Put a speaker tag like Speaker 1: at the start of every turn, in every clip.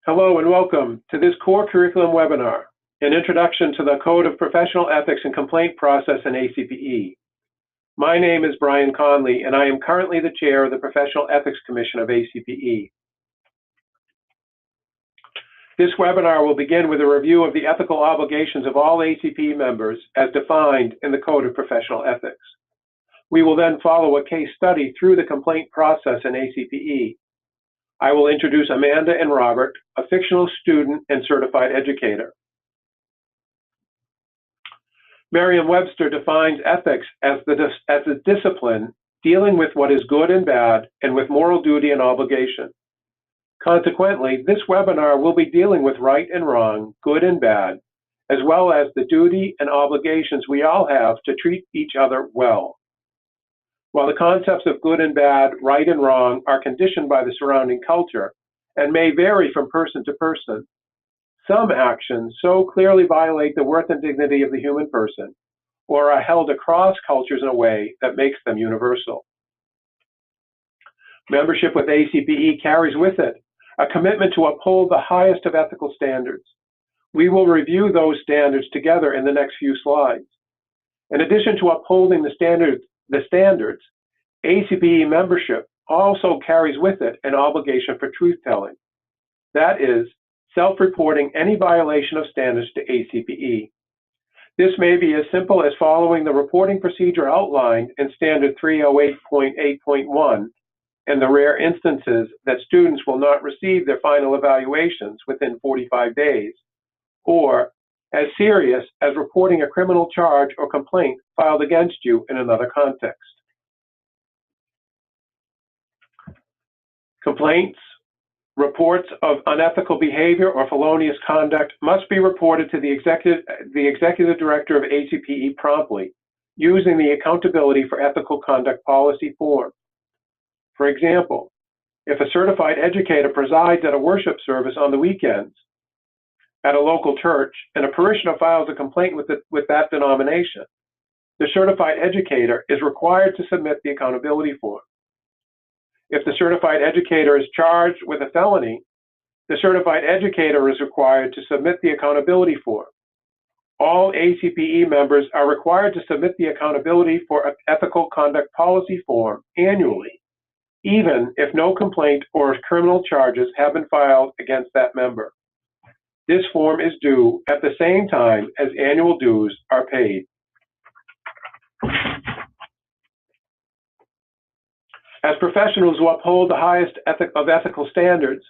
Speaker 1: Hello and welcome to this core curriculum webinar, an introduction to the Code of Professional Ethics and Complaint Process in ACPE. My name is Brian Conley, and I am currently the chair of the Professional Ethics Commission of ACPE. This webinar will begin with a review of the ethical obligations of all ACPE members as defined in the Code of Professional Ethics. We will then follow a case study through the complaint process in ACPE. I will introduce Amanda and Robert, a fictional student and certified educator. Merriam-Webster defines ethics as a discipline dealing with what is good and bad and with moral duty and obligation. Consequently, this webinar will be dealing with right and wrong, good and bad, as well as the duty and obligations we all have to treat each other well. While the concepts of good and bad, right and wrong are conditioned by the surrounding culture and may vary from person to person, some actions so clearly violate the worth and dignity of the human person or are held across cultures in a way that makes them universal. Membership with ACPE carries with it a commitment to uphold the highest of ethical standards. We will review those standards together in the next few slides. In addition to upholding the standards, ACPE membership also carries with it an obligation for truth-telling. That is, self-reporting any violation of standards to ACPE. This may be as simple as following the reporting procedure outlined in Standard 308.8.1 in the rare instances that students will not receive their final evaluations within 45 days, or as serious as reporting a criminal charge or complaint filed against you in another context. Complaints, reports of unethical behavior or felonious conduct must be reported to the Executive Director of ACPE promptly, using the Accountability for Ethical Conduct Policy form. For example, if a certified educator presides at a worship service on the weekends at a local church and a parishioner files a complaint with that denomination, the certified educator is required to submit the accountability form. If the certified educator is charged with a felony, the certified educator is required to submit the accountability form. All ACPE members are required to submit the accountability for ethical conduct policy form annually, even if no complaint or criminal charges have been filed against that member. This form is due at the same time as annual dues are paid. As professionals who uphold the highest of ethical standards,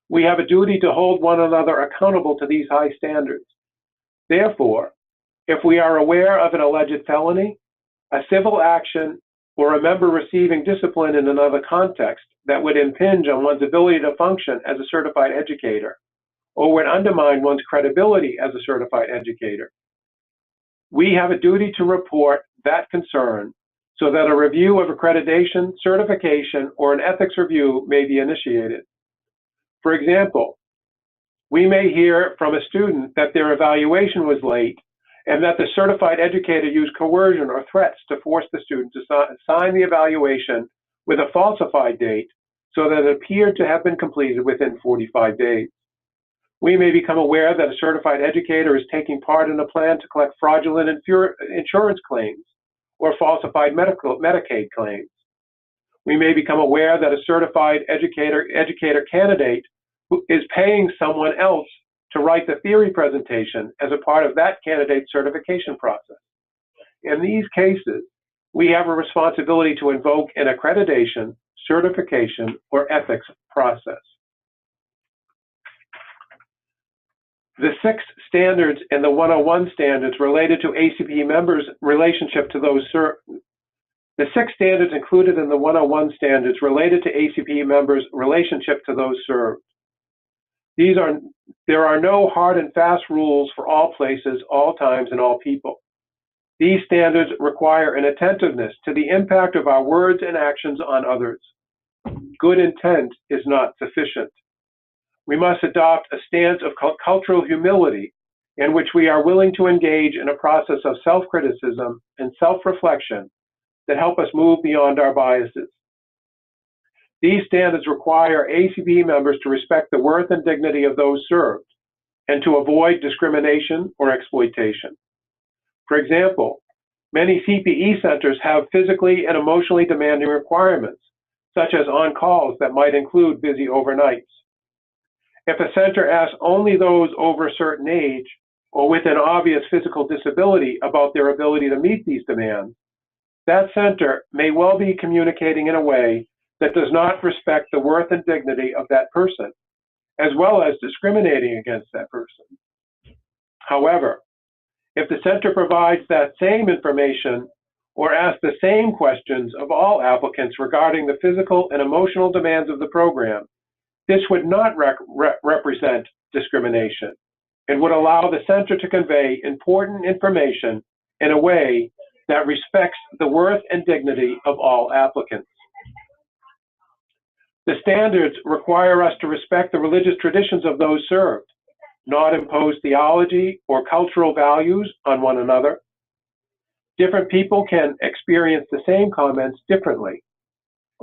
Speaker 1: we have a duty to hold one another accountable to these high standards. Therefore, if we are aware of an alleged felony, a civil action, or a member receiving discipline in another context that would impinge on one's ability to function as a certified educator, or would undermine one's credibility as a certified educator, we have a duty to report that concern so that a review of accreditation, certification, or an ethics review may be initiated. For example, we may hear from a student that their evaluation was late and that the certified educator used coercion or threats to force the student to sign the evaluation with a falsified date so that it appeared to have been completed within 45 days. We may become aware that a certified educator is taking part in a plan to collect fraudulent insurance claims or falsified Medicaid claims. We may become aware that a certified educator candidate who is paying someone else to write the theory presentation as a part of that candidate's certification process. In these cases, we have a responsibility to invoke an accreditation, certification, or ethics process. The 6 standards and the 101 standards related to ACPE members' relationship to those served. The 6 standards included in the 101 standards related to ACPE members' relationship to those served. There are no hard and fast rules for all places, all times, and all people. These standards require an attentiveness to the impact of our words and actions on others. Good intent is not sufficient. We must adopt a stance of cultural humility in which we are willing to engage in a process of self-criticism and self-reflection that help us move beyond our biases. These standards require ACPE members to respect the worth and dignity of those served and to avoid discrimination or exploitation. For example, many CPE centers have physically and emotionally demanding requirements, such as on-calls that might include busy overnights. If a center asks only those over a certain age or with an obvious physical disability about their ability to meet these demands, that center may well be communicating in a way that does not respect the worth and dignity of that person, as well as discriminating against that person. However, if the center provides that same information or asks the same questions of all applicants regarding the physical and emotional demands of the program, this would not represent discrimination and would allow the center to convey important information in a way that respects the worth and dignity of all applicants. The standards require us to respect the religious traditions of those served, not impose theology or cultural values on one another. Different people can experience the same comments differently.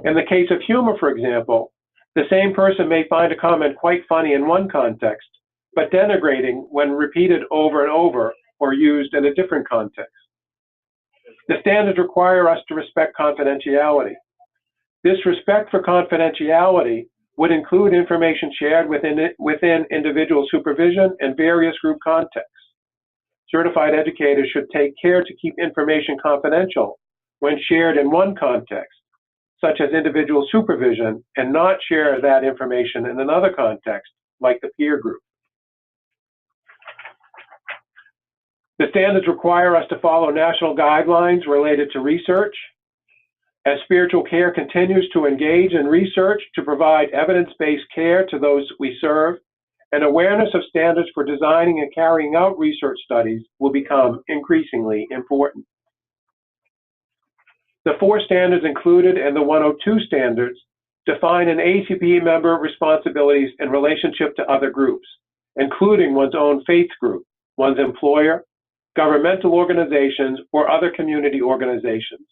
Speaker 1: In the case of humor, for example, the same person may find a comment quite funny in one context, but denigrating when repeated over and over or used in a different context. The standards require us to respect confidentiality. This respect for confidentiality would include information shared within individual supervision and various group contexts. Certified educators should take care to keep information confidential when shared in one context, such as individual supervision, and not share that information in another context, like the peer group. The standards require us to follow national guidelines related to research. As spiritual care continues to engage in research to provide evidence-based care to those we serve, an awareness of standards for designing and carrying out research studies will become increasingly important. The 4 standards included in the 102 standards define an ACPE member responsibilities in relationship to other groups, including one's own faith group, one's employer, governmental organizations, or other community organizations.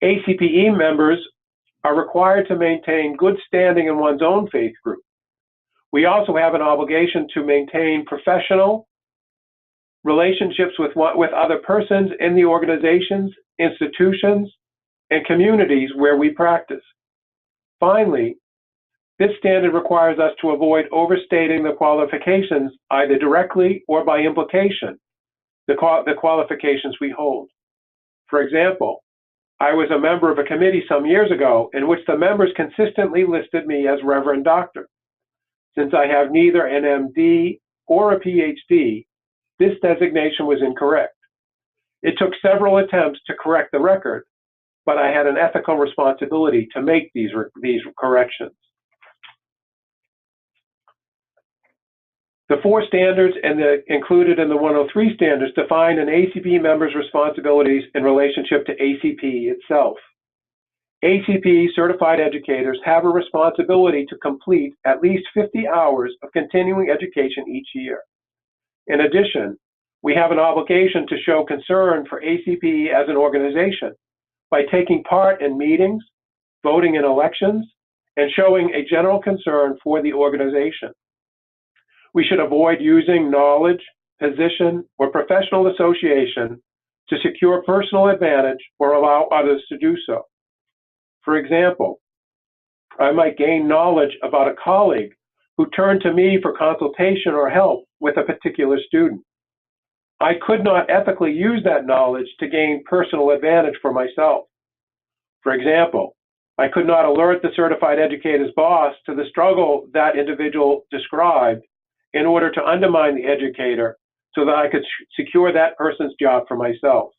Speaker 1: ACPE members are required to maintain good standing in one's own faith group. We also have an obligation to maintain professional relationships with other persons in the organizations, institutions, and communities where we practice. Finally, this standard requires us to avoid overstating the qualifications either directly or by implication, the qualifications we hold. For example, I was a member of a committee some years ago in which the members consistently listed me as Reverend Doctor. Since I have neither an MD or a PhD, this designation was incorrect. It took several attempts to correct the record, but I had an ethical responsibility to make these corrections. The 4 standards included in the 103 standards define an ACPE member's responsibilities in relationship to ACPE itself. ACPE certified educators have a responsibility to complete at least 50 hours of continuing education each year. In addition, we have an obligation to show concern for ACPE as an organization by taking part in meetings, voting in elections, and showing a general concern for the organization. We should avoid using knowledge, position, or professional association to secure personal advantage or allow others to do so. For example, I might gain knowledge about a colleague who turned to me for consultation or help with a particular student. I could not ethically use that knowledge to gain personal advantage for myself. For example, I could not alert the certified educator's boss to the struggle that individual described in order to undermine the educator so that I could secure that person's job for myself.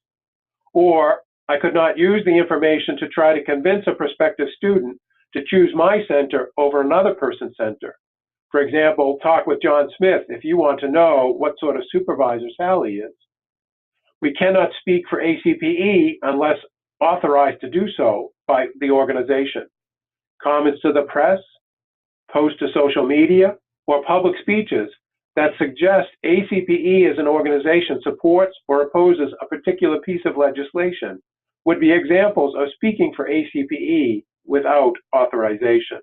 Speaker 1: Or I could not use the information to try to convince a prospective student to choose my center over another person's center. For example, talk with John Smith if you want to know what sort of supervisor Sally is. We cannot speak for ACPE unless authorized to do so by the organization. Comments to the press, posts to social media, or public speeches that suggest ACPE as an organization supports or opposes a particular piece of legislation would be examples of speaking for ACPE without authorization.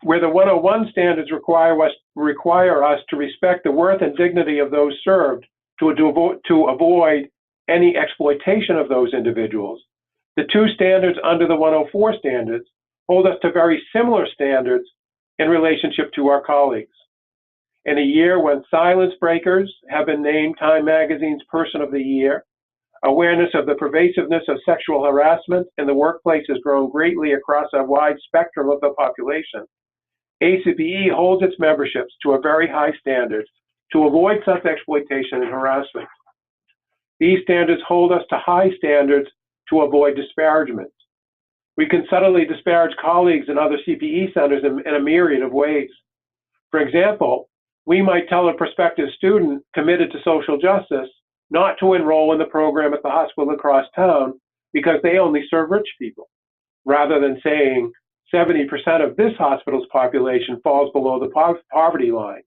Speaker 1: Where the 101 standards require us to respect the worth and dignity of those served to avoid any exploitation of those individuals, the two standards under the 104 standards hold us to very similar standards in relationship to our colleagues. In a year when silence breakers have been named Time Magazine's Person of the Year, awareness of the pervasiveness of sexual harassment in the workplace has grown greatly across a wide spectrum of the population. ACPE holds its memberships to a very high standard to avoid such exploitation and harassment. These standards hold us to high standards to avoid disparagement. We can subtly disparage colleagues in other CPE centers in a myriad of ways. For example, we might tell a prospective student committed to social justice not to enroll in the program at the hospital across town because they only serve rich people, rather than saying 70% of this hospital's population falls below the poverty line.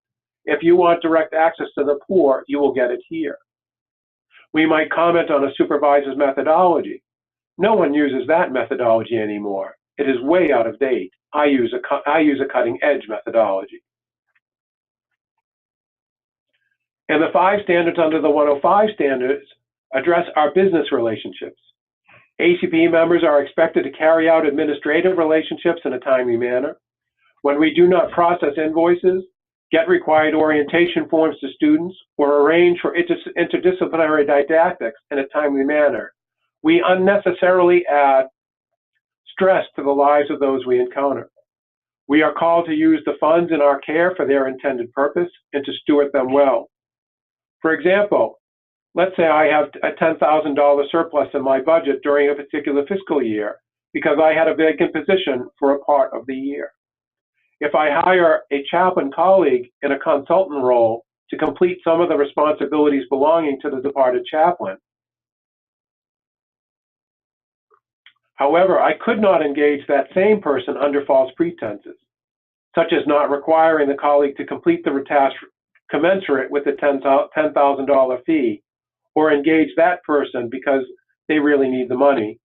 Speaker 1: If you want direct access to the poor, you will get it here. We might comment on a supervisor's methodology. No one uses that methodology anymore. It is way out of date. I use a cutting-edge methodology. And the 5 standards under the 105 standards address our business relationships. ACPE members are expected to carry out administrative relationships in a timely manner. When we do not process invoices, get required orientation forms to students, or arrange for interdisciplinary didactics in a timely manner, we unnecessarily add stress to the lives of those we encounter. We are called to use the funds in our care for their intended purpose and to steward them well. For example, let's say I have a $10,000 surplus in my budget during a particular fiscal year because I had a vacant position for a part of the year. If I hire a chaplain colleague in a consultant role to complete some of the responsibilities belonging to the departed chaplain, however, I could not engage that same person under false pretenses, such as not requiring the colleague to complete the task commensurate with the $10,000 fee, or engage that person because they really need the money,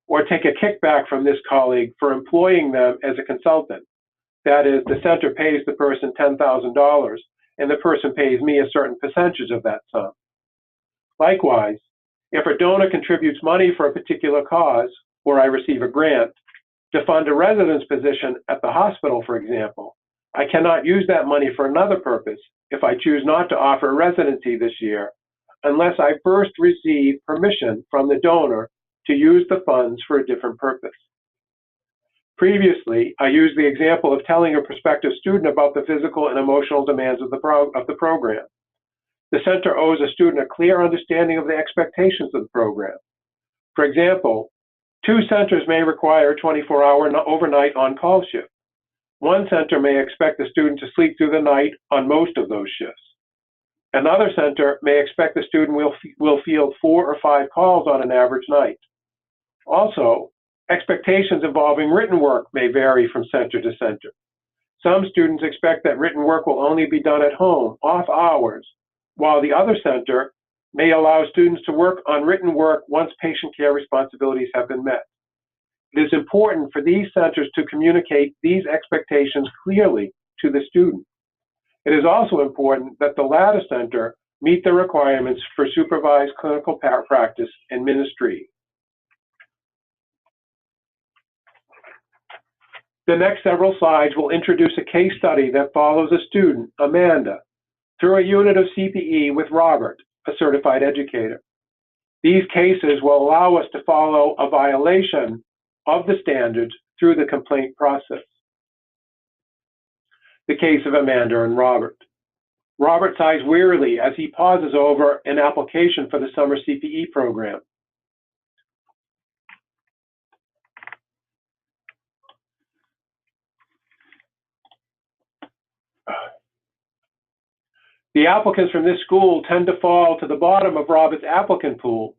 Speaker 1: or take a kickback from this colleague for employing them as a consultant. That is, the center pays the person $10,000 and the person pays me a certain percentage of that sum. Likewise, if a donor contributes money for a particular cause, or I receive a grant to fund a residence position at the hospital, for example, I cannot use that money for another purpose if I choose not to offer a residency this year, unless I first receive permission from the donor to use the funds for a different purpose. Previously, I used the example of telling a prospective student about the physical and emotional demands of the program. The center owes a student a clear understanding of the expectations of the program. For example, 2 centers may require a 24-hour overnight on-call shift. One center may expect the student to sleep through the night on most of those shifts. Another center may expect the student will field 4 or 5 calls on an average night. Also, expectations involving written work may vary from center to center. Some students expect that written work will only be done at home, off hours, while the other center may allow students to work on written work once patient care responsibilities have been met. It is important for these centers to communicate these expectations clearly to the student. It is also important that the latter center meet the requirements for supervised clinical practice and ministry. The next several slides will introduce a case study that follows a student, Amanda, through a unit of CPE with Robert, a certified educator. These cases will allow us to follow a violation of the standards through the complaint process. The case of Amanda and Robert. Robert sighs wearily as he pauses over an application for the summer CPE program. The applicants from this school tend to fall to the bottom of Robert's applicant pool,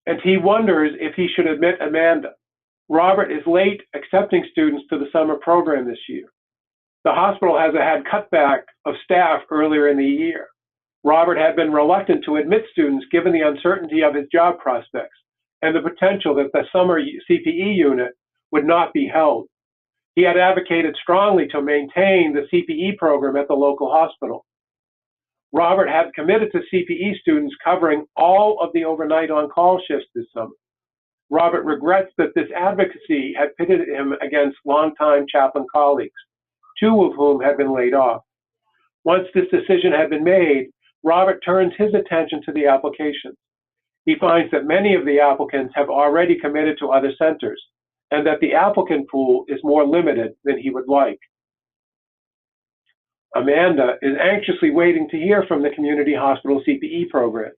Speaker 1: and he wonders if he should admit Amanda. Robert is late accepting students to the summer program this year. The hospital has had cutback of staff earlier in the year. Robert had been reluctant to admit students given the uncertainty of his job prospects, and the potential that the summer CPE unit would not be held. He had advocated strongly to maintain the CPE program at the local hospital. Robert had committed to CPE students covering all of the overnight on-call shifts this summer. Robert regrets that this advocacy had pitted him against longtime chaplain colleagues, 2 of whom had been laid off. Once this decision had been made, Robert turns his attention to the applications. He finds that many of the applicants have already committed to other centers, and that the applicant pool is more limited than he would like. Amanda is anxiously waiting to hear from the community hospital CPE program.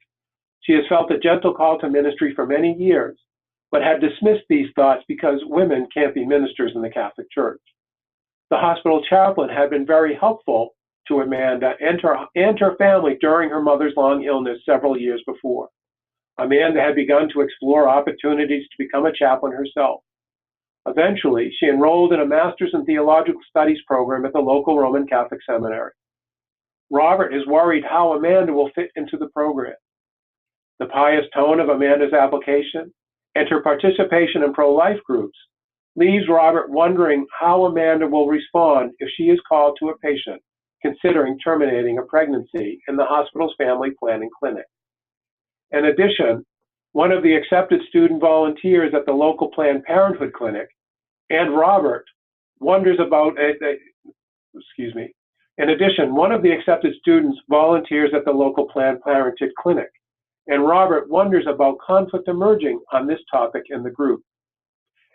Speaker 1: She has felt a gentle call to ministry for many years, but had dismissed these thoughts because women can't be ministers in the Catholic Church. The hospital chaplain had been very helpful to Amanda and her family during her mother's long illness several years before. Amanda had begun to explore opportunities to become a chaplain herself. Eventually, she enrolled in a Master's in Theological Studies program at the local Roman Catholic Seminary. Robert is worried how Amanda will fit into the program. The pious tone of Amanda's application and her participation in pro-life groups leaves Robert wondering how Amanda will respond if she is called to a patient considering terminating a pregnancy in the hospital's family planning clinic. In addition, one of the accepted student volunteers at the local Planned Parenthood clinic, and Robert wonders about, In addition, one of the accepted students volunteers at the local Planned Parenthood clinic, and Robert wonders about conflict emerging on this topic in the group.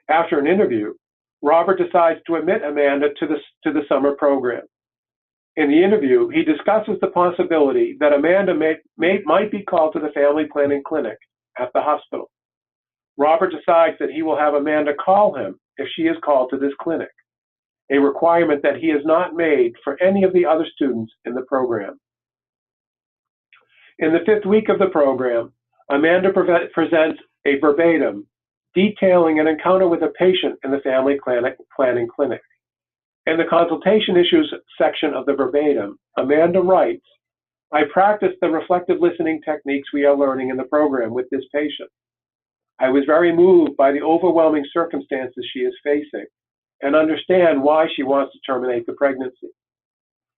Speaker 1: After an interview, Robert decides to admit Amanda to the summer program. In the interview, he discusses the possibility that Amanda might be called to the family planning clinic at the hospital. Robert decides that he will have Amanda call him if she is called to this clinic, a requirement that he has not made for any of the other students in the program. In the 5th week of the program, Amanda presents a verbatim detailing an encounter with a patient in the family planning clinic. In the consultation issues section of the verbatim, Amanda writes, "I practiced the reflective listening techniques we are learning in the program with this patient. I was very moved by the overwhelming circumstances she is facing and understand why she wants to terminate the pregnancy.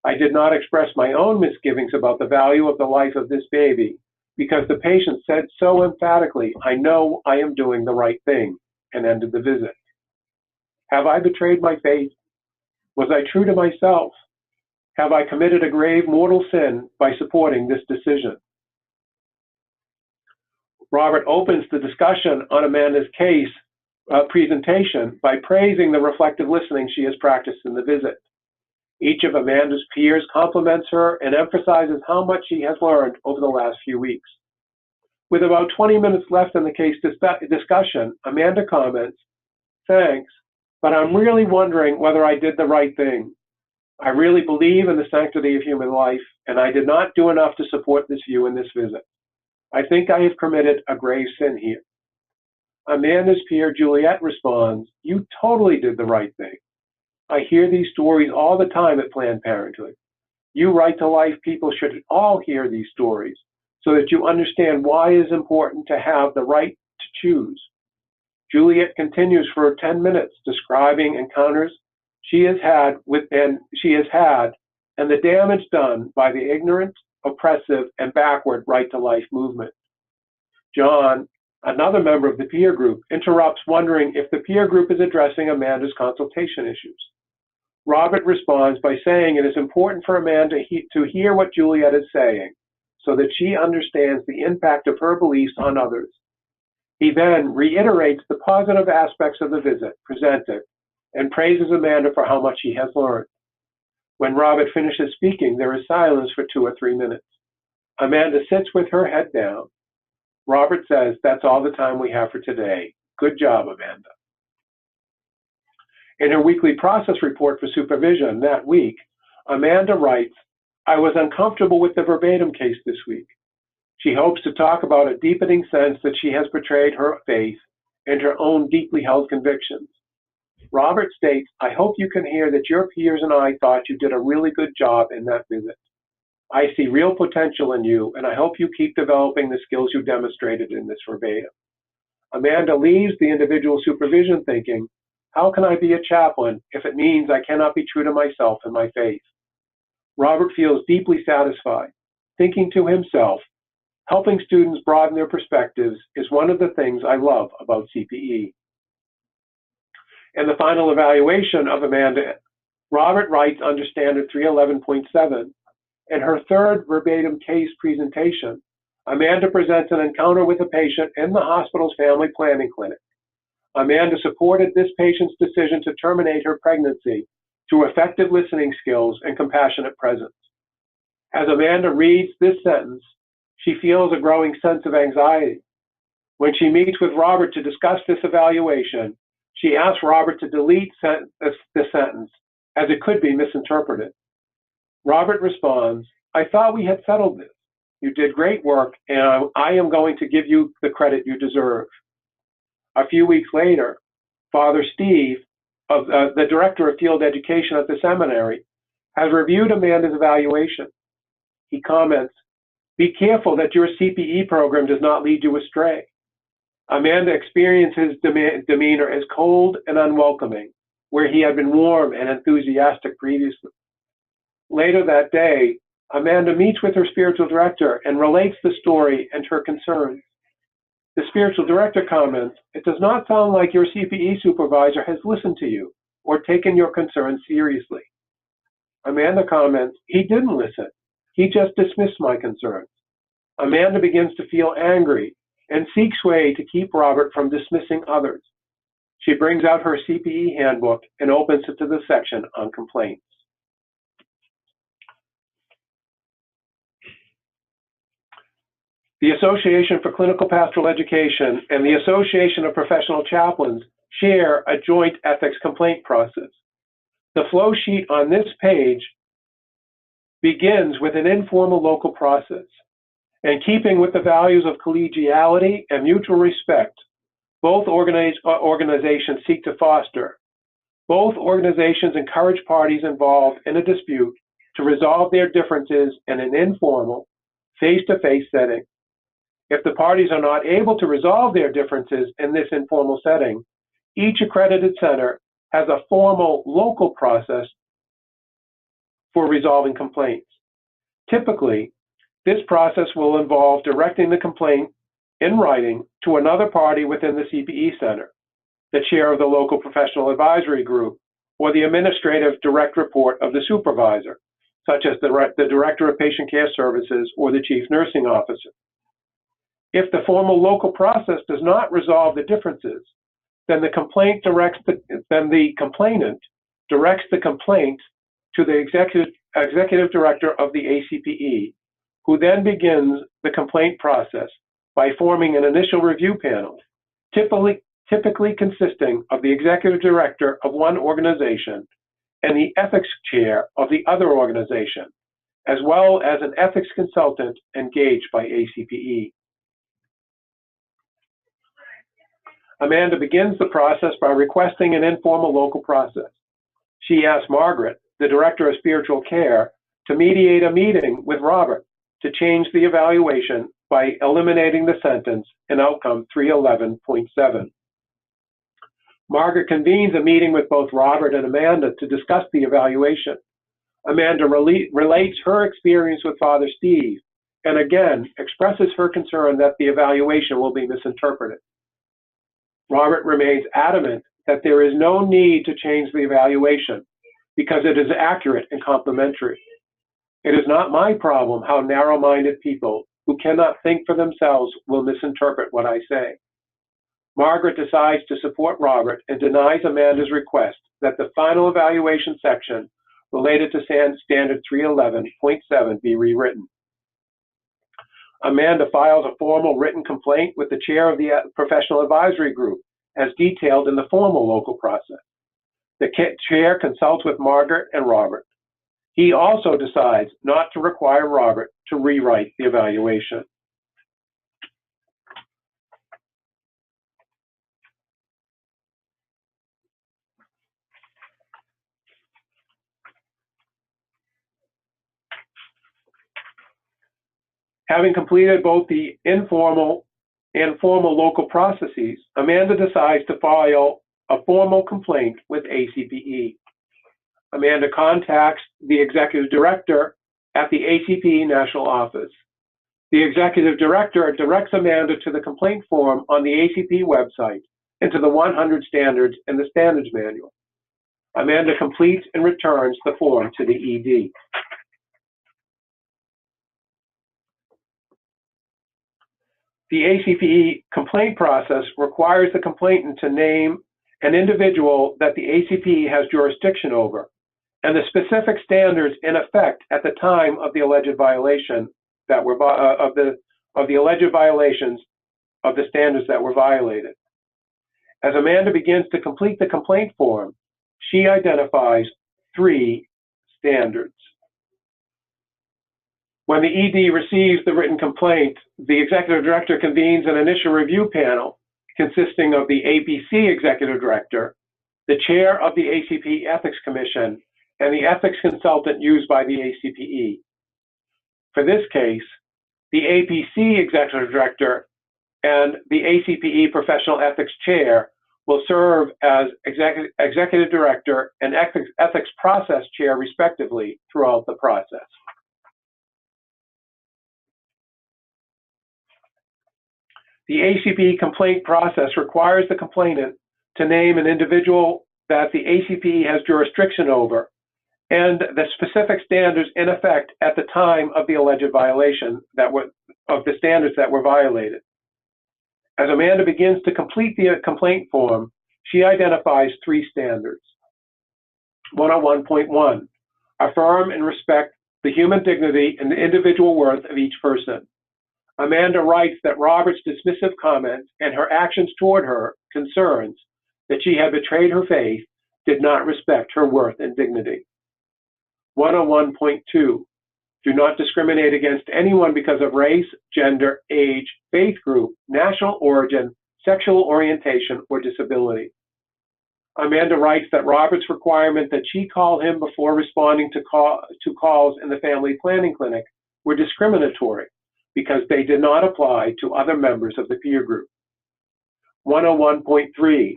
Speaker 1: I did not express my own misgivings about the value of the life of this baby because the patient said so emphatically, 'I know I am doing the right thing,' and ended the visit. Have I betrayed my faith? Was I true to myself? Have I committed a grave mortal sin by supporting this decision?" Robert opens the discussion on Amanda's case presentation by praising the reflective listening she has practiced in the visit. Each of Amanda's peers compliments her and emphasizes how much she has learned over the last few weeks. With about 20 minutes left in the case discussion, Amanda comments, "Thanks, but I'm really wondering whether I did the right thing. I really believe in the sanctity of human life, and I did not do enough to support this view in this visit. I think I have committed a grave sin here." Amanda's peer, Juliet, responds, "You totally did the right thing. I hear these stories all the time at Planned Parenthood. You Right to Life people should all hear these stories so that you understand why it is important to have the right to choose." Juliet continues for 10 minutes describing encounters she has had and the damage done by the ignorant, oppressive, and backward Right to Life movement. John, another member of the peer group, interrupts, wondering if the peer group is addressing Amanda's consultation issues. Robert responds by saying it is important for Amanda to hear what Juliet is saying so that she understands the impact of her beliefs on others. He then reiterates the positive aspects of the visit presented and praises Amanda for how much she has learned. When Robert finishes speaking, there is silence for 2 or 3 minutes. Amanda sits with her head down. Robert says, "That's all the time we have for today. Good job, Amanda." In her weekly process report for supervision that week, Amanda writes, "I was uncomfortable with the verbatim case this week. She hopes to talk about a deepening sense that she has betrayed her faith and her own deeply held convictions. Robert states, I hope you can hear that your peers and I thought you did a really good job in that visit. I see real potential in you, and I hope you keep developing the skills you demonstrated in this verbatim. Amanda leaves the individual supervision thinking, how can I be a chaplain if it means I cannot be true to myself and my faith? Robert feels deeply satisfied, thinking to himself, helping students broaden their perspectives is one of the things I love about CPE. In the final evaluation of Amanda, Robert writes under Standard 311.7, in her third verbatim case presentation, Amanda presents an encounter with a patient in the hospital's family planning clinic. Amanda supported this patient's decision to terminate her pregnancy through effective listening skills and compassionate presence. As Amanda reads this sentence, she feels a growing sense of anxiety. When she meets with Robert to discuss this evaluation, she asks Robert to delete this sentence, as it could be misinterpreted. Robert responds, I thought we had settled this. You did great work, and I am going to give you the credit you deserve. A few weeks later, Father Steve, the director of field education at the seminary, has reviewed Amanda's evaluation. He comments, be careful that your CPE program does not lead you astray. Amanda experiences demeanor as cold and unwelcoming, where he had been warm and enthusiastic previously. Later that day, Amanda meets with her spiritual director and relates the story and her concerns. The spiritual director comments, it does not sound like your CPE supervisor has listened to you or taken your concerns seriously. Amanda comments, he didn't listen. He just dismissed my concerns. Amanda begins to feel angry and seeks way to keep Robert from dismissing others. She brings out her CPE handbook and opens it to the section on complaints. The Association for Clinical Pastoral Education and the Association of Professional Chaplains share a joint ethics complaint process. The flow sheet on this page begins with an informal local process. In keeping with the values of collegiality and mutual respect, both organizations seek to foster. Both organizations encourage parties involved in a dispute to resolve their differences in an informal, face-to-face setting. If the parties are not able to resolve their differences in this informal setting, each accredited center has a formal local process for resolving complaints. Typically, this process will involve directing the complaint in writing to another party within the CPE center, the chair of the local professional advisory group, or the administrative direct report of the supervisor, such as the director of patient care services or the chief nursing officer. If the formal local process does not resolve the differences, then the complainant directs the complaint to the executive director of the ACPE, who then begins the complaint process by forming an initial review panel, typically consisting of the executive director of one organization and the ethics chair of the other organization, as well as an ethics consultant engaged by ACPE. Amanda begins the process by requesting an informal local process. She asks Margaret, the director of spiritual care, to mediate a meeting with Robert to change the evaluation by eliminating the sentence in outcome 311.7. Margaret convenes a meeting with both Robert and Amanda to discuss the evaluation. Amanda relates her experience with Father Steve and again expresses her concern that the evaluation will be misinterpreted. Robert remains adamant that there is no need to change the evaluation because it is accurate and complementary. It is not my problem how narrow-minded people who cannot think for themselves will misinterpret what I say. Margaret decides to support Robert and denies Amanda's request that the final evaluation section related to Standard 311.7 be rewritten. Amanda files a formal written complaint with the chair of the professional advisory group, as detailed in the formal local process. The chair consults with Margaret and Robert. He also decides not to require Robert to rewrite the evaluation. Having completed both the informal and formal local processes, Amanda decides to file a formal complaint with ACPE. Amanda contacts the executive director at the ACPE National Office. The executive director directs Amanda to the complaint form on the ACPE website and to the 100 standards in the standards manual. Amanda completes and returns the form to the ED. The ACPE complaint process requires the complainant to name an individual that the ACPE has jurisdiction over and the specific standards in effect at the time of the alleged violation that were of the alleged violations of the standards that were violated. As Amanda begins to complete the complaint form, she identifies 3 standards. When the ED receives the written complaint, the executive director convenes an initial review panel consisting of the APC executive director, the chair of the ACPE Ethics Commission, and the ethics consultant used by the ACPE. For this case, the APC executive director and the ACPE professional ethics chair will serve as executive director and ethics process chair respectively throughout the process. The ACPE complaint process requires the complainant to name an individual that the ACPE has jurisdiction over and the specific standards in effect at the time of the alleged violation of the standards that were violated. As Amanda begins to complete the complaint form, she identifies 3 standards. 101.1, affirm and respect the human dignity and the individual worth of each person. Amanda writes that Robert's dismissive comments and her actions toward her concerns that she had betrayed her faith did not respect her worth and dignity. 101.2, do not discriminate against anyone because of race, gender, age, faith group, national origin, sexual orientation, or disability. Amanda writes that Robert's requirement that she call him before responding to calls in the family planning clinic were discriminatory because they did not apply to other members of the peer group. 101.3,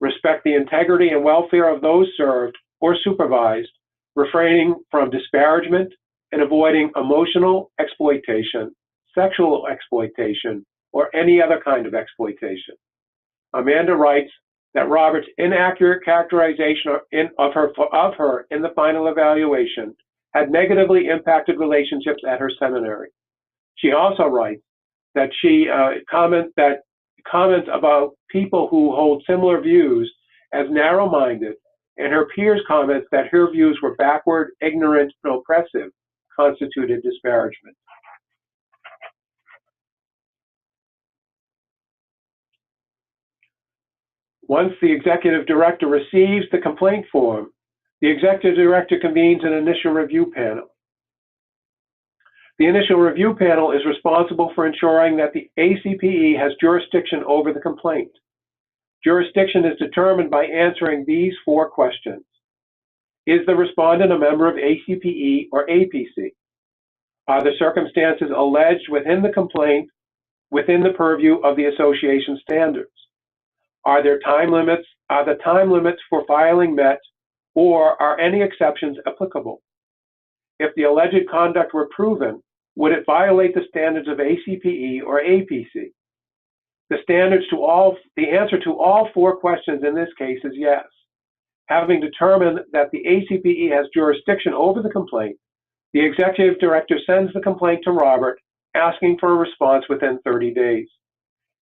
Speaker 1: respect the integrity and welfare of those served or supervised, refraining from disparagement and avoiding emotional exploitation, sexual exploitation, or any other kind of exploitation. Amanda writes that Robert's inaccurate characterization of her in the final evaluation had negatively impacted relationships at her seminary. She also writes that comments about people who hold similar views as narrow-minded, and her peers' comments that her views were backward, ignorant, and oppressive constituted disparagement. Once the executive director receives the complaint form, the executive director convenes an initial review panel. The initial review panel is responsible for ensuring that the ACPE has jurisdiction over the complaint. Jurisdiction is determined by answering these 4 questions. Is the respondent a member of ACPE or APC? Are the circumstances alleged within the complaint within the purview of the association standards? Are the time limits for filing met, or are any exceptions applicable? If the alleged conduct were proven, would it violate the standards of ACPE or APC? The answer to all 4 questions in this case is yes. Having determined that the ACPE has jurisdiction over the complaint, the executive director sends the complaint to Robert, asking for a response within 30 days.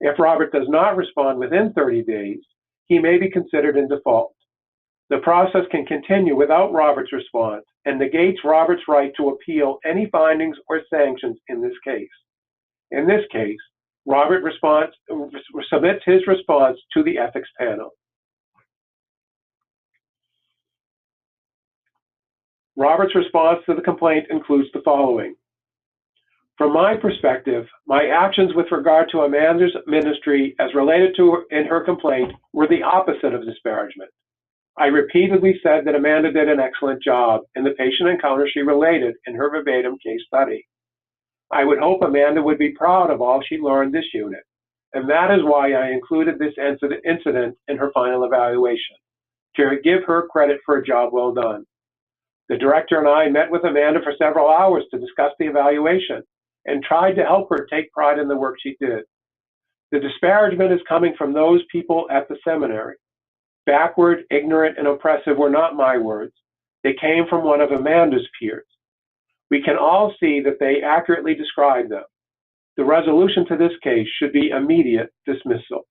Speaker 1: If Robert does not respond within 30 days, he may be considered in default. The process can continue without Robert's response and negates Robert's right to appeal any findings or sanctions in this case. In this case, Robert submits his response to the ethics panel. Robert's response to the complaint includes the following. From my perspective, my actions with regard to Amanda's ministry as related to in her complaint were the opposite of disparagement. I repeatedly said that Amanda did an excellent job in the patient encounter she related in her verbatim case study. I would hope Amanda would be proud of all she learned this unit, and that is why I included this incident in her final evaluation, to give her credit for a job well done. The director and I met with Amanda for several hours to discuss the evaluation and tried to help her take pride in the work she did. The disparagement is coming from those people at the seminary. Backward, ignorant, and oppressive were not my words. They came from one of Amanda's peers. We can all see that they accurately describe them. The resolution to this case should be immediate dismissal.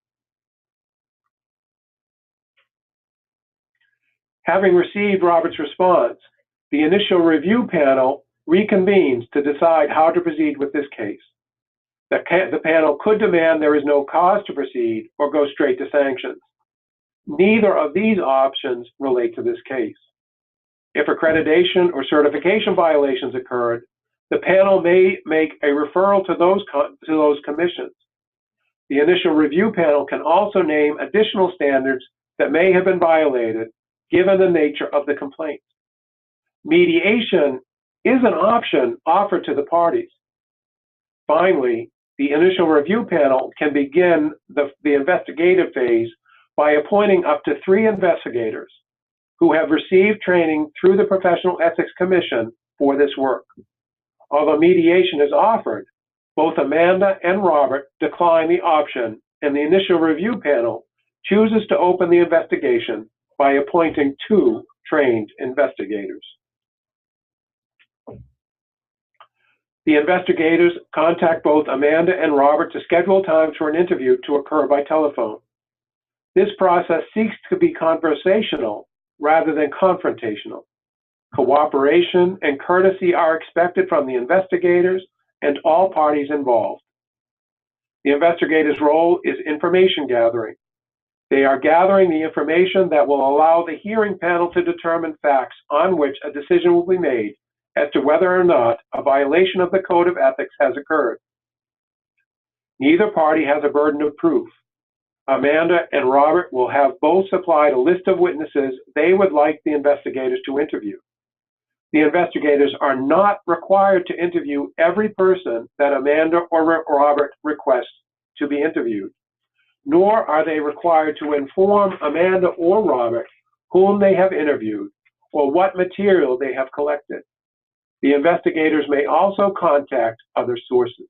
Speaker 1: Having received Robert's response, the initial review panel reconvenes to decide how to proceed with this case. The panel could demand there is no cause to proceed or go straight to sanctions. Neither of these options relate to this case. If accreditation or certification violations occurred, the panel may make a referral to those commissions. The initial review panel can also name additional standards that may have been violated given the nature of the complaint. Mediation is an option offered to the parties. Finally, the initial review panel can begin the investigative phase by appointing up to 3 investigators who have received training through the Professional Ethics Commission for this work. Although mediation is offered, both Amanda and Robert decline the option, and the initial review panel chooses to open the investigation by appointing 2 trained investigators. The investigators contact both Amanda and Robert to schedule time for an interview to occur by telephone. This process seeks to be conversational rather than confrontational. Cooperation and courtesy are expected from the investigators and all parties involved. The investigators' role is information gathering. They are gathering the information that will allow the hearing panel to determine facts on which a decision will be made as to whether or not a violation of the Code of Ethics has occurred. Neither party has a burden of proof. Amanda and Robert will have both supplied a list of witnesses they would like the investigators to interview. The investigators are not required to interview every person that Amanda or Robert requests to be interviewed, nor are they required to inform Amanda or Robert whom they have interviewed or what material they have collected. The investigators may also contact other sources.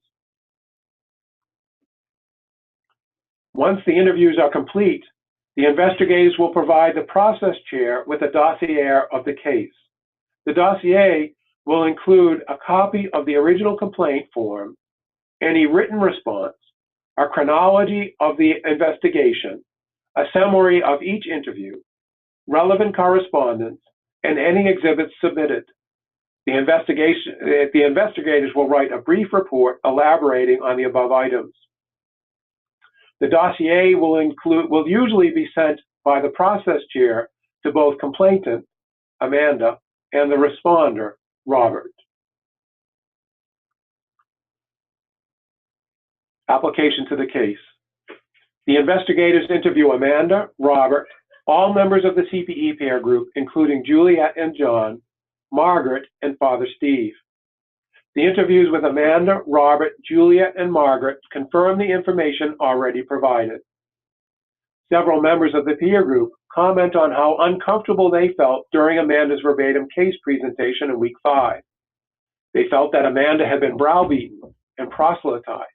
Speaker 1: Once the interviews are complete, the investigators will provide the process chair with a dossier of the case. The dossier will include a copy of the original complaint form, any written response, a chronology of the investigation, a summary of each interview, relevant correspondence, and any exhibits submitted. The investigators will write a brief report elaborating on the above items. The dossier will usually be sent by the process chair to both complainant, Amanda, and the responder, Robert. Application to the case. The investigators interview Amanda, Robert, all members of the CPE peer group, including Juliet and John, Margaret, and Father Steve. The interviews with Amanda, Robert, Juliet, and Margaret confirm the information already provided. Several members of the peer group comment on how uncomfortable they felt during Amanda's verbatim case presentation in week 5. They felt that Amanda had been browbeaten and proselytized.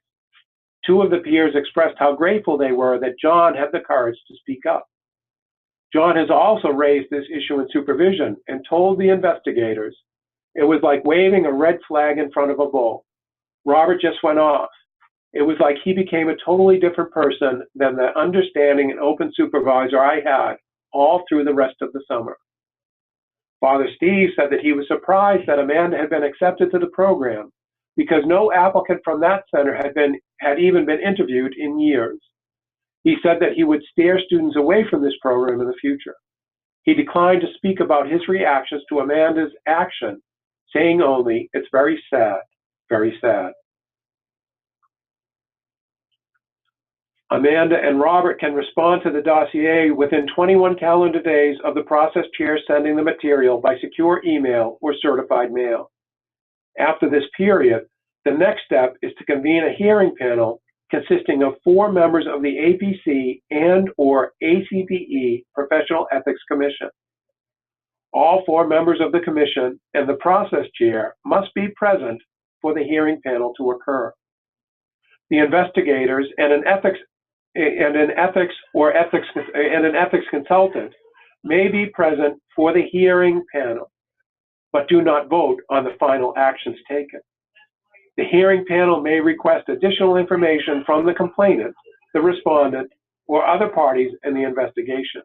Speaker 1: 2 of the peers expressed how grateful they were that John had the courage to speak up. John has also raised this issue in supervision and told the investigators it was like waving a red flag in front of a bull. Robert just went off. It was like he became a totally different person than the understanding and open supervisor I had all through the rest of the summer. Father Steve said that he was surprised that Amanda had been accepted to the program because no applicant from that center had even been interviewed in years. He said that he would steer students away from this program in the future. He declined to speak about his reactions to Amanda's action, saying only, "It's very sad, very sad." Amanda and Robert can respond to the dossier within 21 calendar days of the process chair sending the material by secure email or certified mail. After this period, the next step is to convene a hearing panel consisting of 4 members of the APC and/or ACPE Professional Ethics Commission. All 4 members of the commission and the process chair must be present for the hearing panel to occur. The investigators and an ethics consultant may be present for the hearing panel, but do not vote on the final actions taken. The hearing panel may request additional information from the complainant, the respondent, or other parties in the investigation.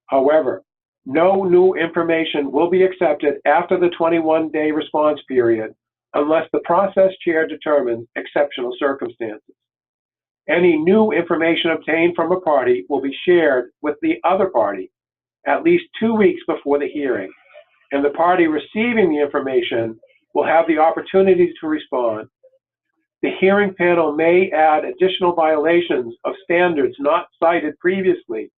Speaker 1: However, no new information will be accepted after the 21-day response period unless the process chair determines exceptional circumstances. Any new information obtained from a party will be shared with the other party at least 2 weeks before the hearing, and the party receiving the information will have the opportunity to respond. The hearing panel may add additional violations of standards not cited previously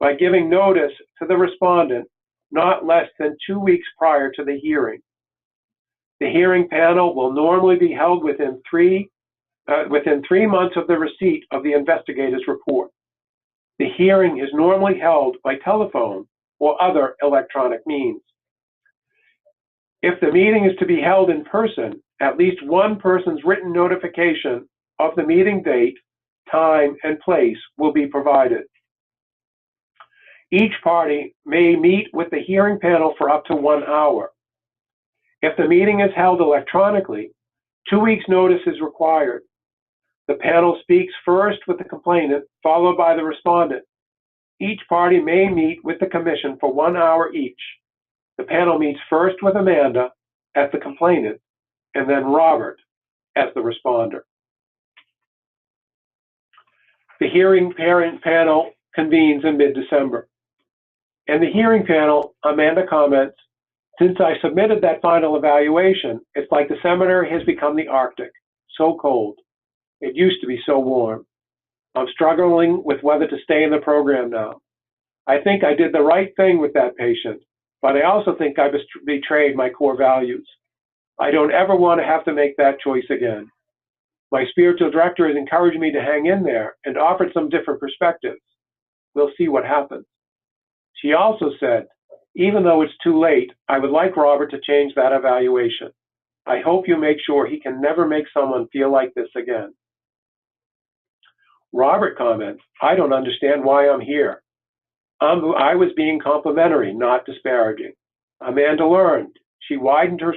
Speaker 1: by giving notice to the respondent not less than 2 weeks prior to the hearing. The hearing panel will normally be held within 3 months of the receipt of the investigator's report. The hearing is normally held by telephone or other electronic means. If the meeting is to be held in person, at least one person's written notification of the meeting date, time, and place will be provided. Each party may meet with the hearing panel for up to 1 hour. If the meeting is held electronically, 2 weeks' notice is required. The panel speaks first with the complainant, followed by the respondent. Each party may meet with the commission for 1 hour each. The panel meets first with Amanda as the complainant, and then Robert as the responder. The hearing panel convenes in mid-December. In the hearing panel, Amanda comments, "Since I submitted that final evaluation, it's like the seminary has become the Arctic, so cold. It used to be so warm. I'm struggling with whether to stay in the program now. I think I did the right thing with that patient, but I also think I betrayed my core values. I don't ever want to have to make that choice again. My spiritual director has encouraged me to hang in there and offered some different perspectives. We'll see what happens." She also said, "Even though it's too late, I would like Robert to change that evaluation. I hope you make sure he can never make someone feel like this again." Robert comments, "I don't understand why I'm here. I was being complimentary, not disparaging. Amanda learned. She widened her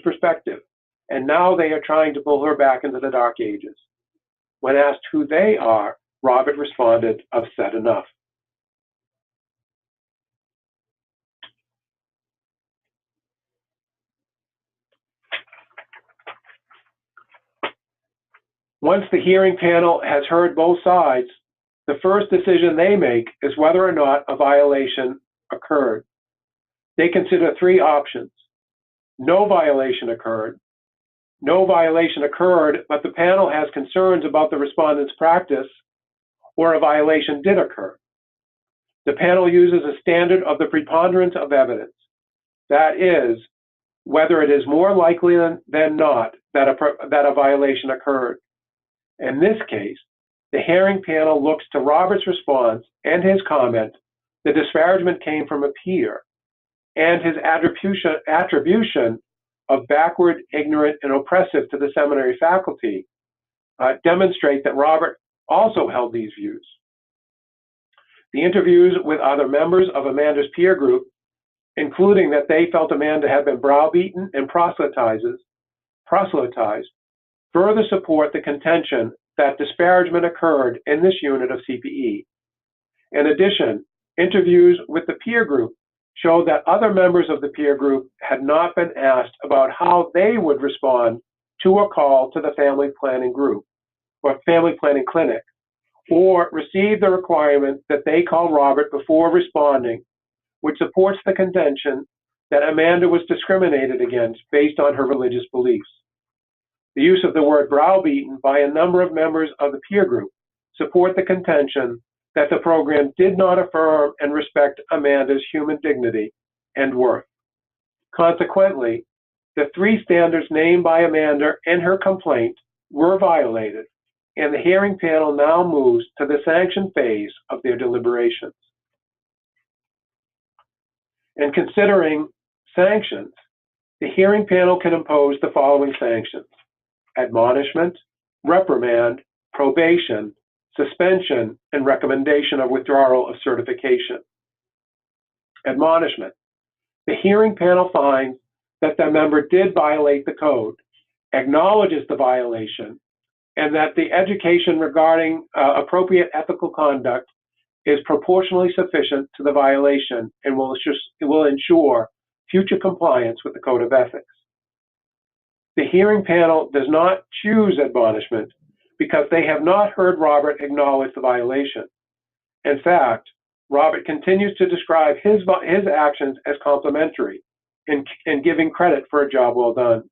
Speaker 1: perspective, and now they are trying to pull her back into the dark ages." When asked who they are, Robert responded, "I've said enough." Once the hearing panel has heard both sides, the first decision they make is whether or not a violation occurred. They consider 3 options. No violation occurred. No violation occurred, but the panel has concerns about the respondent's practice, or a violation did occur. The panel uses a standard of the preponderance of evidence. That is, whether it is more likely than not that a violation occurred. In this case, the hearing panel looks to Robert's response and his comment, the disparagement came from a peer, and his attribution of backward, ignorant, and oppressive to the seminary faculty demonstrate that Robert also held these views. The interviews with other members of Amanda's peer group, including that they felt Amanda had been browbeaten and proselytized, further support the contention that disparagement occurred in this unit of CPE. In addition, interviews with the peer group showed that other members of the peer group had not been asked about how they would respond to a call to the family planning group or family planning clinic, or received the requirement that they call Robert before responding, which supports the contention that Amanda was discriminated against based on her religious beliefs. The use of the word browbeaten by a number of members of the peer group support the contention that the program did not affirm and respect Amanda's human dignity and worth. Consequently, the 3 standards named by Amanda in her complaint were violated, and the hearing panel now moves to the sanction phase of their deliberations. In considering sanctions, the hearing panel can impose the following sanctions: admonishment, reprimand, probation, suspension, and recommendation of withdrawal of certification. Admonishment. The hearing panel finds that the member did violate the code, acknowledges the violation, and that the education regarding appropriate ethical conduct is proportionally sufficient to the violation and will ensure future compliance with the Code of Ethics. The hearing panel does not choose admonishment because they have not heard Robert acknowledge the violation. In fact, Robert continues to describe his actions as complimentary and giving credit for a job well done.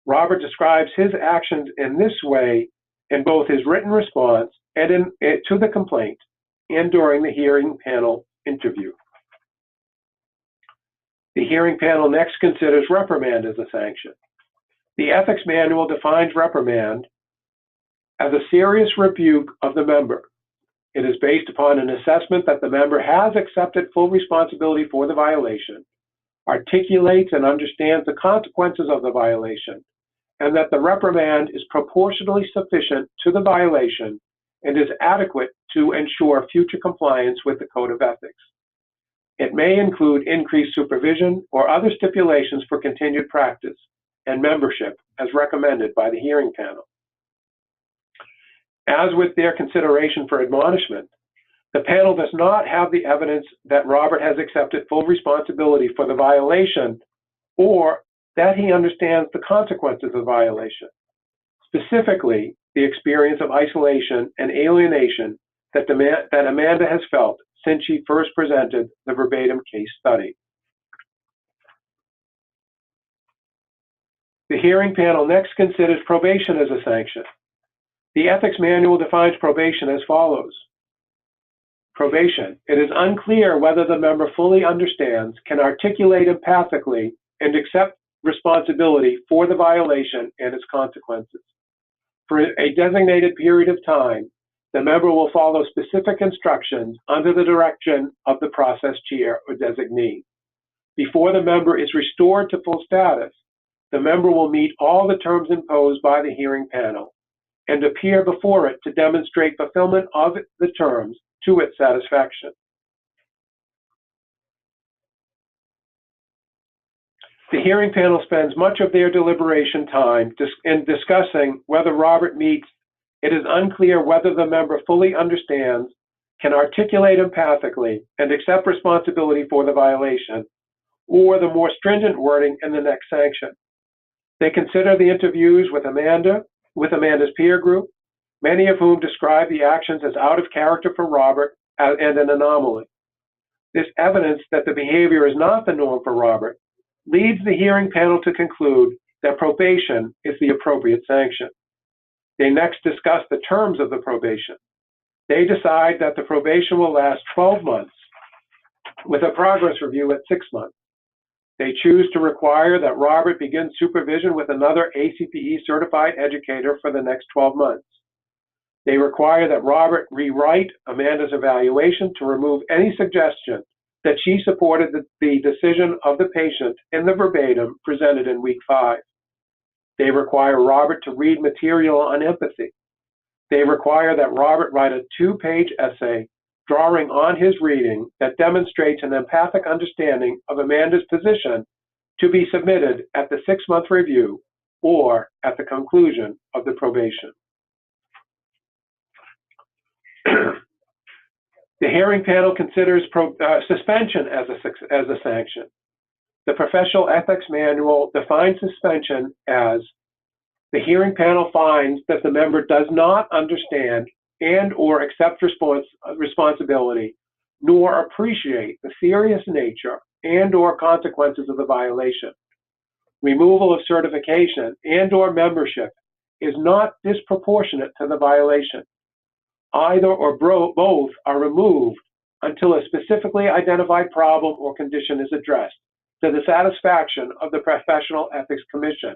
Speaker 1: Robert describes his actions in this way in both his written response and to the complaint and during the hearing panel interview. The hearing panel next considers reprimand as a sanction. The ethics manual defines reprimand as a serious rebuke of the member. It is based upon an assessment that the member has accepted full responsibility for the violation, articulates and understands the consequences of the violation, and that the reprimand is proportionally sufficient to the violation and is adequate to ensure future compliance with the Code of Ethics. It may include increased supervision or other stipulations for continued practice and membership as recommended by the hearing panel. As with their consideration for admonishment, the panel does not have the evidence that Robert has accepted full responsibility for the violation or that he understands the consequences of the violation, specifically the experience of isolation and alienation that Amanda has felt since she first presented the verbatim case study. The hearing panel next considers probation as a sanction. The ethics manual defines probation as follows. Probation. It is unclear whether the member fully understands, can articulate empathically, and accept responsibility for the violation and its consequences. For a designated period of time, the member will follow specific instructions under the direction of the process chair or designee. Before the member is restored to full status, the member will meet all the terms imposed by the hearing panel and appear before it to demonstrate fulfillment of the terms to its satisfaction. The hearing panel spends much of their deliberation time in discussing whether Robert meets. It is unclear whether the member fully understands, can articulate empathically, and accept responsibility for the violation, or the more stringent wording in the next sanction. They consider the interviews with Amanda's peer group, many of whom describe the actions as out of character for Robert and an anomaly. This evidence that the behavior is not the norm for Robert leads the hearing panel to conclude that probation is the appropriate sanction. They next discuss the terms of the probation. They decide that the probation will last 12 months with a progress review at 6 months. They choose to require that Robert begin supervision with another ACPE certified educator for the next 12 months. They require that Robert rewrite Amanda's evaluation to remove any suggestion that she supported the decision of the patient in the verbatim presented in week 5. They require Robert to read material on empathy. They require that Robert write a 2-page essay drawing on his reading that demonstrates an empathic understanding of Amanda's position to be submitted at the 6-month review or at the conclusion of the probation. The hearing panel considers suspension as a sanction. The Professional Ethics Manual defines suspension as the hearing panel finds that the member does not understand and or accept responsibility nor appreciate the serious nature and or consequences of the violation. Removal of certification and or membership is not disproportionate to the violation. Either or both are removed until a specifically identified problem or condition is addressed to the satisfaction of the Professional Ethics Commission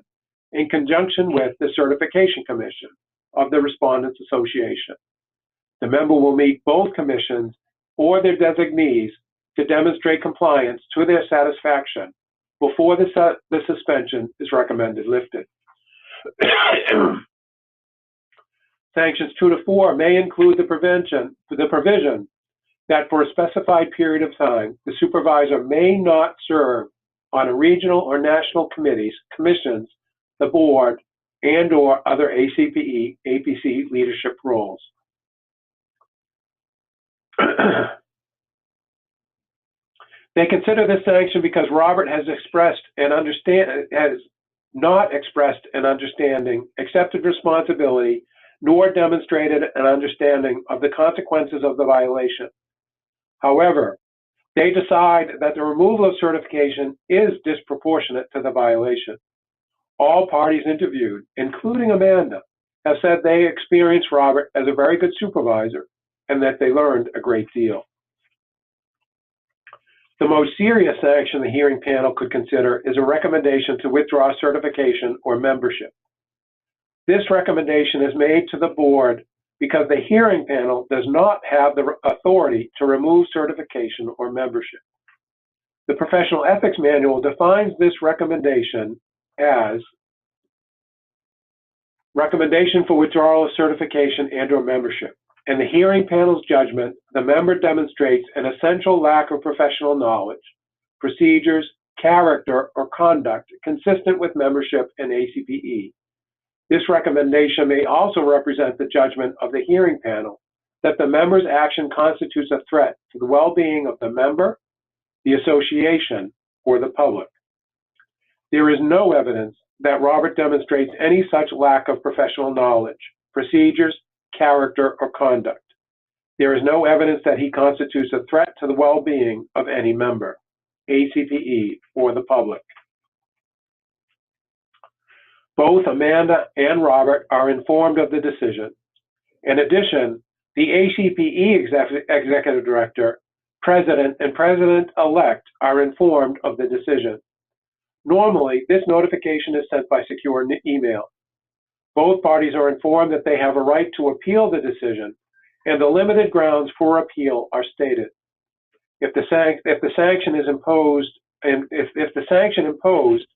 Speaker 1: in conjunction with the Certification Commission of the Respondents Association. The member will meet both commissions or their designees to demonstrate compliance to their satisfaction before the suspension is recommended lifted. Sanctions 2 to 4 may include the provision that for a specified period of time, the supervisor may not serve on a regional or national committees, commissions, the board, and/or other ACPE, APC leadership roles. They consider this sanction because Robert has not expressed an understanding, accepted responsibility, nor demonstrated an understanding of the consequences of the violation. However, they decide that the removal of certification is disproportionate to the violation. All parties interviewed, including Amanda, have said they experienced Robert as a very good supervisor and that they learned a great deal. The most serious sanction the hearing panel could consider is a recommendation to withdraw certification or membership. This recommendation is made to the board because the hearing panel does not have the authority to remove certification or membership. The Professional Ethics Manual defines this recommendation as recommendation for withdrawal of certification and/or membership. In the hearing panel's judgment, the member demonstrates an essential lack of professional knowledge, procedures, character, or conduct consistent with membership in ACPE. This recommendation may also represent the judgment of the hearing panel that the member's action constitutes a threat to the well-being of the member, the association, or the public. There is no evidence that Robert demonstrates any such lack of professional knowledge, procedures, character, or conduct. There is no evidence that he constitutes a threat to the well-being of any member, ACPE, or the public. Both Amanda and Robert are informed of the decision. In addition, the ACPE Executive Director, President, and President-elect are informed of the decision. Normally, this notification is sent by secure email. Both parties are informed that they have a right to appeal the decision, and the limited grounds for appeal are stated. If the sanction imposed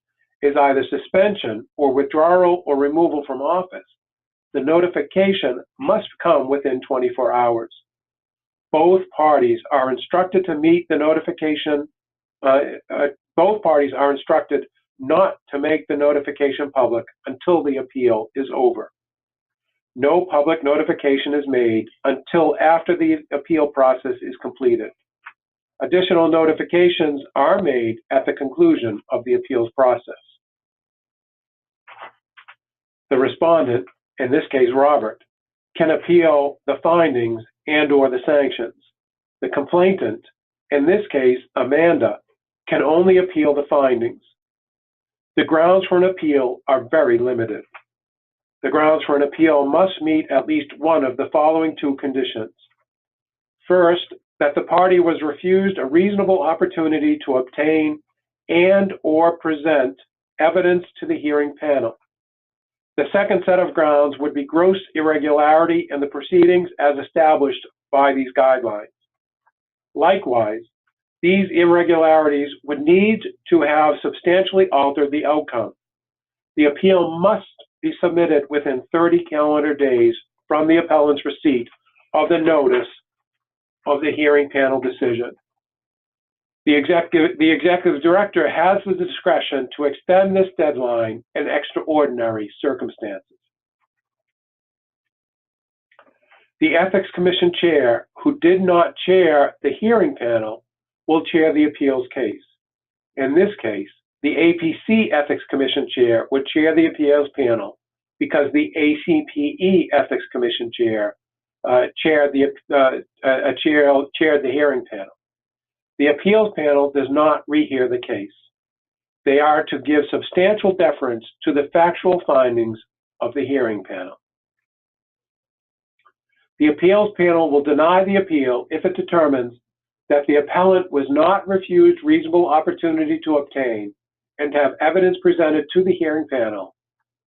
Speaker 1: is either suspension or withdrawal or removal from office, the notification must come within 24 hours. Both parties are instructed to meet the notification. Both parties are instructed not to make the notification public until the appeal is over. No public notification is made until after the appeal process is completed. Additional notifications are made at the conclusion of the appeals process. The respondent, in this case Robert, can appeal the findings and/or the sanctions. The complainant, in this case Amanda, can only appeal the findings. The grounds for an appeal are very limited. The grounds for an appeal must meet at least one of the following two conditions. First, that the party was refused a reasonable opportunity to obtain and/or present evidence to the hearing panel. The second set of grounds would be gross irregularity in the proceedings as established by these guidelines. Likewise, these irregularities would need to have substantially altered the outcome. The appeal must be submitted within 30 calendar days from the appellant's receipt of the notice of the hearing panel decision. The executive director has the discretion to extend this deadline in extraordinary circumstances. The Ethics Commission chair, who did not chair the hearing panel, will chair the appeals case. In this case, the APC Ethics Commission chair would chair the appeals panel because the ACPE Ethics Commission chair chaired the hearing panel. The appeals panel does not rehear the case. They are to give substantial deference to the factual findings of the hearing panel. The appeals panel will deny the appeal if it determines that the appellant was not refused reasonable opportunity to obtain and to have evidence presented to the hearing panel,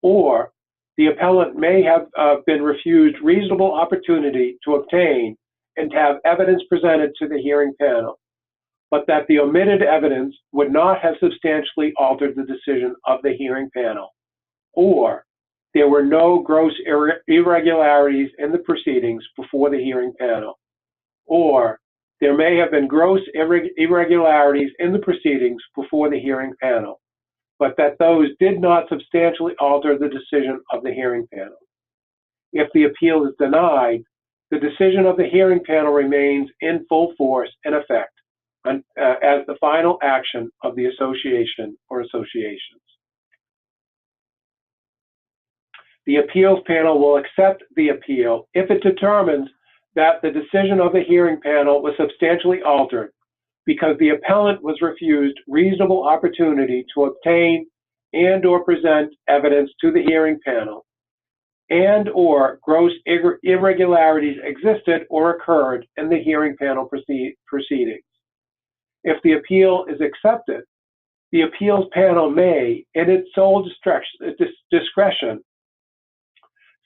Speaker 1: or the appellant may have been refused reasonable opportunity to obtain and to have evidence presented to the hearing panel, but that the omitted evidence would not have substantially altered the decision of the hearing panel, or there were no gross irregularities in the proceedings before the hearing panel, or there may have been gross irregularities in the proceedings before the hearing panel, but that those did not substantially alter the decision of the hearing panel. If the appeal is denied, the decision of the hearing panel remains in full force and effect as the final action of the association or associations. The appeals panel will accept the appeal if it determines that the decision of the hearing panel was substantially altered because the appellant was refused reasonable opportunity to obtain and/or present evidence to the hearing panel, and/or gross irregularities existed or occurred in the hearing panel proceedings. If the appeal is accepted, the appeals panel may, in its sole discretion,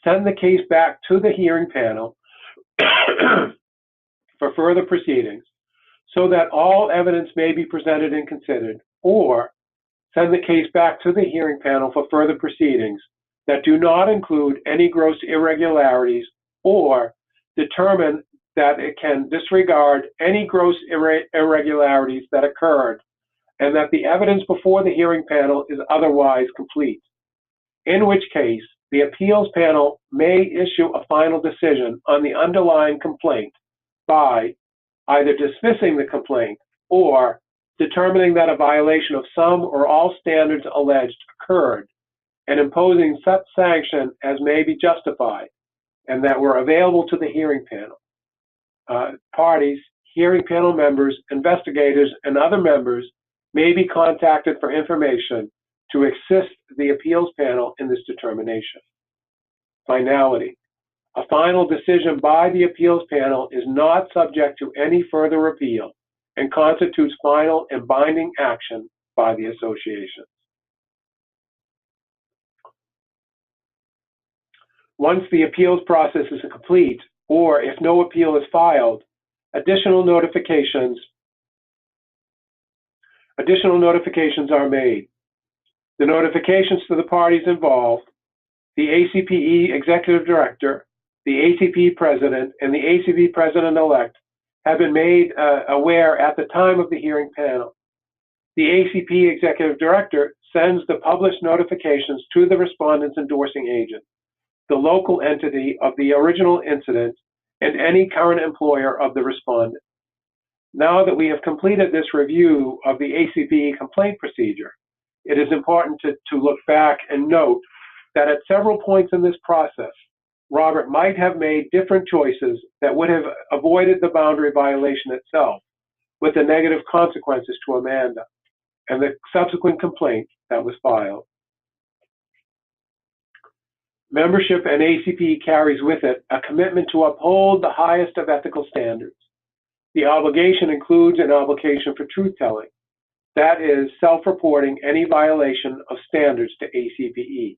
Speaker 1: send the case back to the hearing panel for further proceedings so that all evidence may be presented and considered, or send the case back to the hearing panel for further proceedings that do not include any gross irregularities, or determine that it can disregard any gross irregularities that occurred and that the evidence before the hearing panel is otherwise complete, in which case the appeals panel may issue a final decision on the underlying complaint by either dismissing the complaint or determining that a violation of some or all standards alleged occurred and imposing such sanction as may be justified and that were available to the hearing panel. Parties, hearing panel members, investigators, and other members may be contacted for information to assist the appeals panel in this determination. Finality. A final decision by the appeals panel is not subject to any further appeal and constitutes final and binding action by the association. Once the appeals process is complete, or if no appeal is filed, additional notifications are made. The notifications to the parties involved, the ACPE Executive Director, the ACPE President, and the ACPE President-elect have been made aware at the time of the hearing panel. The ACPE Executive Director sends the published notifications to the respondent's endorsing agent, the local entity of the original incident, and any current employer of the respondent. Now that we have completed this review of the ACPE complaint procedure, it is important to look back and note that at several points in this process, Robert might have made different choices that would have avoided the boundary violation itself, with the negative consequences to Amanda and the subsequent complaint that was filed. Membership in ACPE carries with it a commitment to uphold the highest of ethical standards. The obligation includes an obligation for truth-telling, that is, self-reporting any violation of standards to ACPE.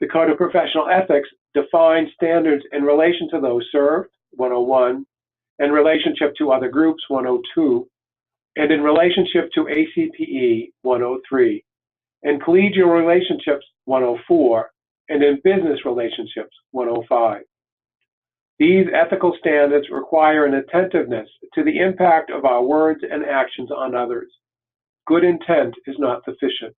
Speaker 1: The Code of Professional Ethics defines standards in relation to those served, 101, in relationship to other groups, 102, and in relationship to ACPE, 103, in collegial relationships, 104, and in business relationships, 105. These ethical standards require an attentiveness to the impact of our words and actions on others. Good intent is not sufficient.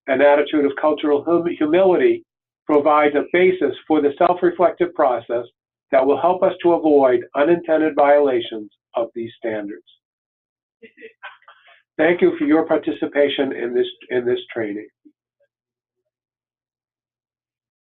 Speaker 1: An attitude of cultural humility provides a basis for the self-reflective process that will help us to avoid unintended violations of these standards. Thank you for your participation in this training.